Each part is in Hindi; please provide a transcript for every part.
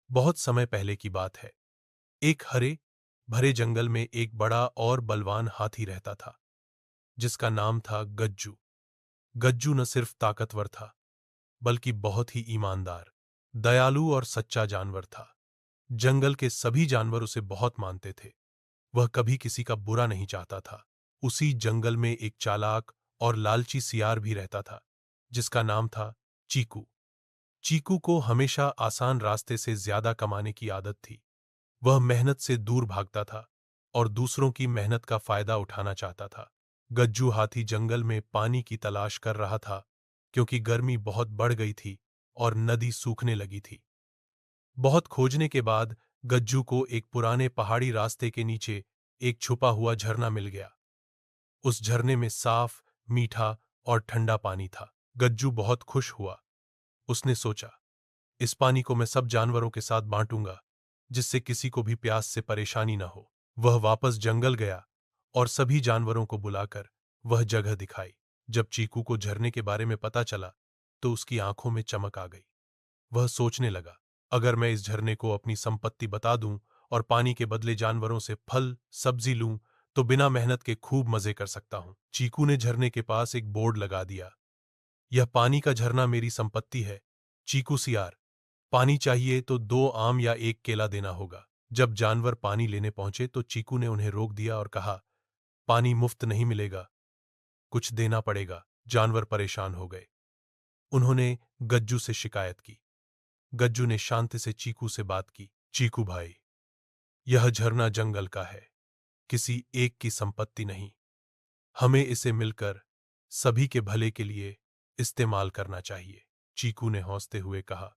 बहुत समय पहले की बात है। एक हरे भरे जंगल में एक बड़ा और बलवान हाथी रहता था, जिसका नाम था गज्जू। गज्जू न सिर्फ ताकतवर था, बल्कि बहुत ही ईमानदार, दयालु और सच्चा जानवर था। जंगल के सभी जानवर उसे बहुत मानते थे। वह कभी किसी का बुरा नहीं चाहता था। उसी जंगल में एक चालाक और लालची सियार भी रहता था, जिसका नाम था चीकू। चीकू को हमेशा आसान रास्ते से ज्यादा कमाने की आदत थी। वह मेहनत से दूर भागता था और दूसरों की मेहनत का फायदा उठाना चाहता था। गज्जू हाथी जंगल में पानी की तलाश कर रहा था, क्योंकि गर्मी बहुत बढ़ गई थी और नदी सूखने लगी थी। बहुत खोजने के बाद गज्जू को एक पुराने पहाड़ी रास्ते के नीचे एक छुपा हुआ झरना मिल गया। उस झरने में साफ, मीठा और ठंडा पानी था। गज्जू बहुत खुश हुआ। उसने सोचा, इस पानी को मैं सब जानवरों के साथ बांटूंगा, जिससे किसी को भी प्यास से परेशानी न हो। वह वापस जंगल गया और सभी जानवरों को बुलाकर वह जगह दिखाई। जब चीकू को झरने के बारे में पता चला, तो उसकी आंखों में चमक आ गई। वह सोचने लगा, अगर मैं इस झरने को अपनी संपत्ति बता दूं और पानी के बदले जानवरों से फल सब्जी लूं, तो बिना मेहनत के खूब मजे कर सकता हूं। चीकू ने झरने के पास एक बोर्ड लगा दिया, यह पानी का झरना मेरी संपत्ति है। चीकू सियार, पानी चाहिए तो 2 आम या एक केला देना होगा। जब जानवर पानी लेने पहुंचे तो चीकू ने उन्हें रोक दिया और कहा, पानी मुफ्त नहीं मिलेगा, कुछ देना पड़ेगा। जानवर परेशान हो गए। उन्होंने गज्जू से शिकायत की। गज्जू ने शांति से चीकू से बात की। चीकू भाई, यह झरना जंगल का है, किसी एक की संपत्ति नहीं। हमें इसे मिलकर सभी के भले के लिए इस्तेमाल करना चाहिए। चीकू ने हौंसते हुए कहा,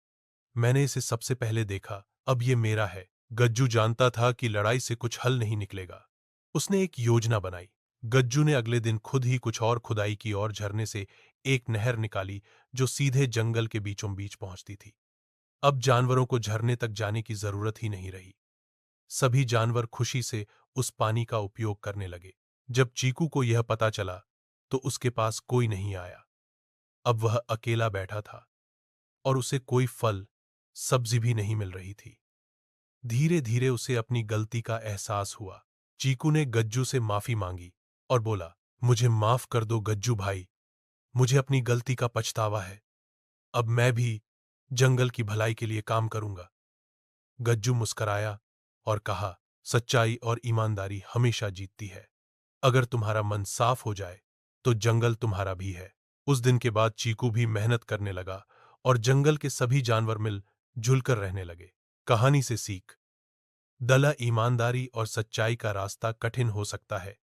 मैंने इसे सबसे पहले देखा, अब ये मेरा है। गज्जू जानता था कि लड़ाई से कुछ हल नहीं निकलेगा। उसने एक योजना बनाई। गज्जू ने अगले दिन खुद ही कुछ और खुदाई की और झरने से एक नहर निकाली, जो सीधे जंगल के बीचों बीच पहुंचती थी। अब जानवरों को झरने तक जाने की जरूरत ही नहीं रही। सभी जानवर खुशी से उस पानी का उपयोग करने लगे। जब चीकू को यह पता चला, तो उसके पास कोई नहीं आया। अब वह अकेला बैठा था और उसे कोई फल सब्जी भी नहीं मिल रही थी। धीरे धीरे उसे अपनी गलती का एहसास हुआ। चीकू ने गज्जू से माफी मांगी और बोला, मुझे माफ कर दो गज्जू भाई, मुझे अपनी गलती का पछतावा है। अब मैं भी जंगल की भलाई के लिए काम करूंगा। गज्जू मुस्कराया और कहा, सच्चाई और ईमानदारी हमेशा जीतती है। अगर तुम्हारा मन साफ हो जाए, तो जंगल तुम्हारा भी है। उस दिन के बाद चीकू भी मेहनत करने लगा और जंगल के सभी जानवर मिल जुलकर रहने लगे। कहानी से सीख, दला ईमानदारी और सच्चाई का रास्ता कठिन हो सकता है,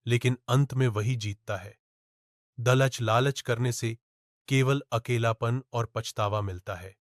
लेकिन अंत में वही जीतता है। दलच लालच करने से केवल अकेलापन और पछतावा मिलता है।